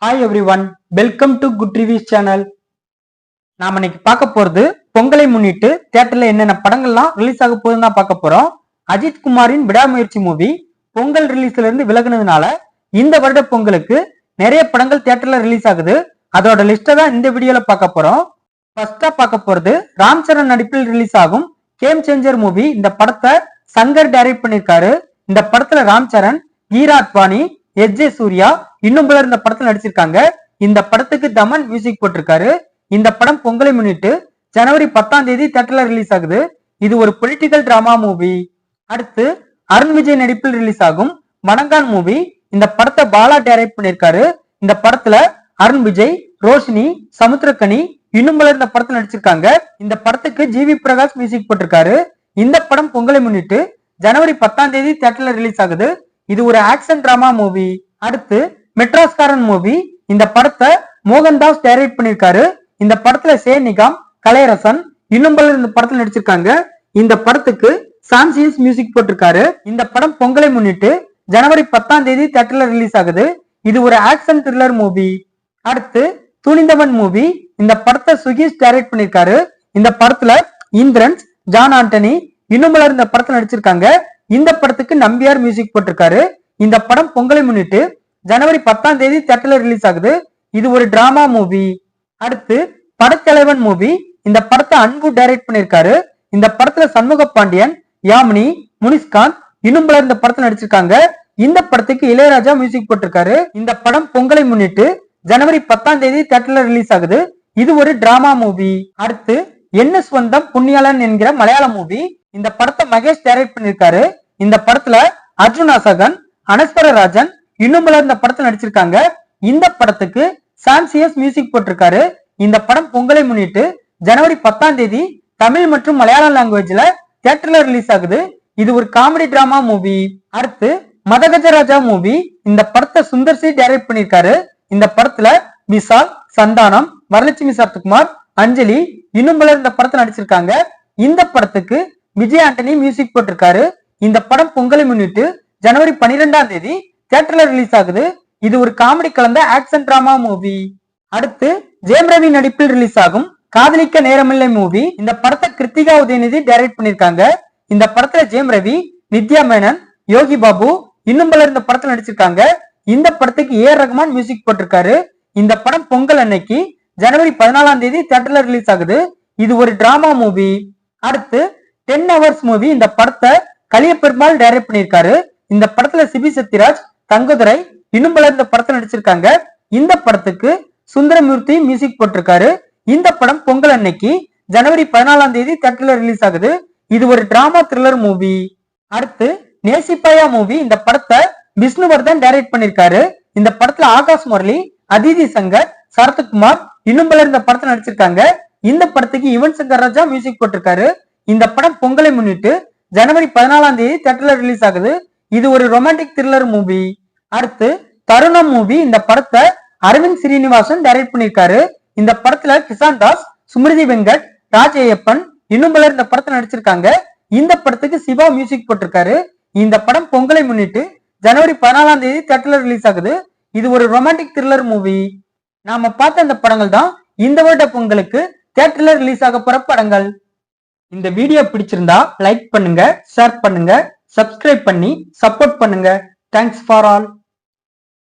Hi every one, welcome to good reviews channel. நாம இன்னைக்கு பார்க்க போறது பொங்கலை முன்னிட்டு தியேட்டர்ல என்னென்ன படங்கள்லாம் ரிலீஸ் ஆக போகுதுன்னு தான் பார்க்க போறோம். அஜித் குமாரின் விடாமுயற்சி மூவி பொங்கல் ரிலீஸ்ல இருந்து விலகுனதுனால இந்த வருட பொங்கலுக்கு நிறைய படங்கள் தியேட்டர்ல ரிலீஸ் ஆகுது. அதோட லிஸ்ட்டை தான் இந்த வீடியோல பார்க்க போறோம். ஃபர்ஸ்டா பார்க்க போறது ராம் சரண் நடிப்பில் ரிலீஸ் ஆகும் கேம் சேஞ்சர் மூவி. இந்த படத்தை சங்கர் டைரக்ட் பண்ணிருக்காரு. இந்த படத்துல ராம் சரண், கீரா அத்வானி, எஸ் ஜே சூர்யா இன்னும் பலர் இந்த படத்துல நடிச்சிருக்காங்க. இந்த படத்துக்கு தமன் மியூசிக் போட்டிருக்காரு. இந்த படம் பொங்கலை முன்னிட்டு ஜனவரி 10ஆம் தேதி தியேட்டர்ல ரிலீஸ் ஆகுது. இது ஒரு பொலிட்டிக்கல் டிராமா மூவி. அடுத்து அருண் விஜய் நடிப்பில் ரிலீஸ் ஆகும் மணங்கான் மூவி. இந்த படத்தை பாலா டைரக்ட் பண்ணிருக்காரு. இந்த படத்துல அருண் விஜய், ரோஷினி, சமுத்திரக்கனி இன்னும் பலர் இந்த படத்துல நடிச்சிருக்காங்க. இந்த படத்துக்கு ஜிவி பிரகாஷ் மியூசிக் போட்டிருக்காரு. இந்த படம் பொங்கலை முன்னிட்டு ஜனவரி 10ஆம் தேதி தியேட்டர்ல ரிலீஸ் ஆகுது. இது ஒரு ஆக்ஷன் டிராமா மூவி. அடுத்து மெட்ராஸ்காரன் மூவி. இந்த படத்தை மோகன்தாஸ் டைரக்ட் பண்ணிருக்காரு. இந்த படத்துல சே நிகாம், கலையரசன் இன்னும் பலர் இந்த படத்துல நடிச்சிருக்காங்க. இந்த படத்துக்கு சான்சியஸ் மியூசிக் போட்டிருக்காரு. இந்த படம் பொங்கலை முன்னிட்டு ஜனவரி 10ஆம் தேதி தியேட்டர்ல ரிலீஸ் ஆகுது. இது ஒரு ஆக்ஷன் த்ரில்லர் மூவி. அடுத்து துணிந்தவன் மூவி. இந்த படத்தை சுகீஷ் டைரக்ட் பண்ணிருக்காரு. இந்த படத்துல இந்திரன்ஸ், ஜான் ஆண்டனி இன்னும் பலர் இந்த படத்துல நடிச்சிருக்காங்க. இந்த படத்துக்கு நம்பியார் மியூசிக் போட்டிருக்காரு. இந்த படம் பொங்கலை முன்னிட்டு ஜனவரி 10ஆம் தேதி தியேட்டர்ல ரிலீஸ் ஆகுது. இது ஒரு டிராமா மூவி. அடுத்து படத்தலைவன் மூவி. இந்த படத்தை அன்பு டைரக்ட் பண்ணிருக்காரு. இந்த படத்துல சண்முக பாண்டியன், யாமினி, முனிஷ்காந்த் இன்னும் பலர் இந்த படத்துல நடிச்சிருக்காங்க. இந்த படத்துக்கு இளையராஜா மியூசிக் போட்டிருக்காரு. இந்த படம் பொங்கலை முன்னிட்டு ஜனவரி 10ஆம் தேதி தியேட்டர்ல ரிலீஸ் ஆகுது. இது ஒரு டிராமா மூவி. அடுத்து என்ன சொந்தம் புண்ணியாளன் என்கிற மலையாள மூவி. இந்த படத்தை மகேஷ் டைரக்ட் பண்ணிருக்காரு. இந்த படத்துல அர்ஜுன் அசகன், அனஸ்வர ராஜன் இன்னும் பலர் இந்த படத்துல நடிச்சிருக்காங்க. இந்த படத்துக்கு சான்சியஸ் மியூசிக் போட்டிருக்காரு. இந்த படம் பொங்கலை முன்னிட்டு ஜனவரி 10ஆம் தேதி தமிழ் மற்றும் மலையாளம் லாங்குவேஜ்ல தியேட்டர்ல ரிலீஸ் ஆகுது. இது ஒரு காமெடி டிராமா மூவி. அடுத்து மதகஜராஜா மூவி. இந்த படத்தை சுந்தர் சி டைரக்ட் பண்ணிருக்காரு. இந்த படத்துல விஷால், சந்தானம், வரலட்சுமி சரத்குமார், அஞ்சலி இன்னும் பலர் இந்த படத்தை நடிச்சிருக்காங்க. இந்த படத்துக்கு விஜய் ஆண்டனி மியூசிக் போட்டிருக்காரு. இந்த படம் பொங்கலை முன்னிட்டு ஜனவரி 12ஆம் தேதி தியேட்டர்ல ரிலீஸ் ஆகுது. இது ஒரு காமெடி கலந்த ஆக்ஷன் டிராமா மூவி. அடுத்து ஜெயம் ரவி நடிப்பில் ரிலீஸ் ஆகும் காதலிக்க நேரமில்லை மூவி. இந்த படத்தை கிருத்திகா உதயநிதி டைரக்ட் பண்ணிருக்காங்க. இந்த படத்துல ஜெயம் ரவி, நித்யா மேனன், யோகி பாபு இன்னும் பலர் இந்த படத்துல நடிச்சிருக்காங்க. இந்த படத்துக்கு ஏஆர் ரஹ்மான் மியூசிக் போட்டிருக்காரு. இந்த படம் பொங்கல் அன்னைக்கு ஜனவரி 14ஆம் தேதி தியேட்டர்ல ரிலீஸ் ஆகுது. இது ஒரு டிராமா மூவி. அடுத்து 10 ஹவர்ஸ் மூவி. இந்த படத்தை கலியபெருமாள் டைரக்ட் பண்ணிருக்காரு. இந்த படத்துல சிபி சத்யராஜ், தங்கதுரை இன்னும் பலர் இந்த படத்துல நடிச்சிருக்காங்க. இந்த படத்துக்கு சுந்தரமூர்த்தி மியூசிக் போட்டிருக்காரு. இந்த படம் பொங்கல் அன்னைக்கு ஜனவரி 14ஆம் தேதி தியேட்டர்ல ரிலீஸ் ஆகுது. இது ஒரு டிராமா த்ரில்லர் மூவி. அடுத்து நேசிப்பாயா மூவி. இந்த படத்தை விஷ்ணுவர்தன் டைரக்ட் பண்ணிருக்காரு. இந்த படத்துல ஆகாஷ் முரளி, அதிதி சங்கர், சரத்குமார் இன்னும் பலர் இந்த படத்துல நடிச்சிருக்காங்க. இந்த படத்துக்கு யுவன் சங்கர் ராஜா மியூசிக் போட்டிருக்காரு. இந்த படம் பொங்கலை முன்னிட்டு ஜனவரி 14ஆம் தேதி தியேட்டர்ல ரிலீஸ் ஆகுது. இது ஒரு ரொமான்டிக் த்ரில்லர் மூவி. அடுத்து தருணம் மூவி. இந்த படத்தை அரவிந்த் ஸ்ரீனிவாசன் டைரக்ட் பண்ணிருக்காரு. இந்த படத்துல கிசான் தாஸ், சுமிருதி வெங்கட், ராஜ் ஐயப்பன் இன்னும் பலர் இந்த படத்துல நடிச்சிருக்காங்க. இந்த படத்துக்கு சிவா மியூசிக் போட்டிருக்காரு. இந்த படம் பொங்கலை முன்னிட்டு ஜனவரி 14ஆம் தேதி தியேட்டர்ல ரிலீஸ் ஆகுது. இது ஒரு ரொமான்டிக் த்ரில்லர் மூவி. நாம பார்த்த இந்த படங்கள் தான் இந்த வருட பொங்கலுக்கு தியேட்டர்ல ரிலீஸ் ஆக போற படங்கள். இந்த வீடியோ பிடிச்சிருந்தா லைக் பண்ணுங்க, ஷேர் பண்ணுங்க, சப்ஸ்கிரைப் பண்ணி சப்போர்ட் பண்ணுங்க. Thanks for all.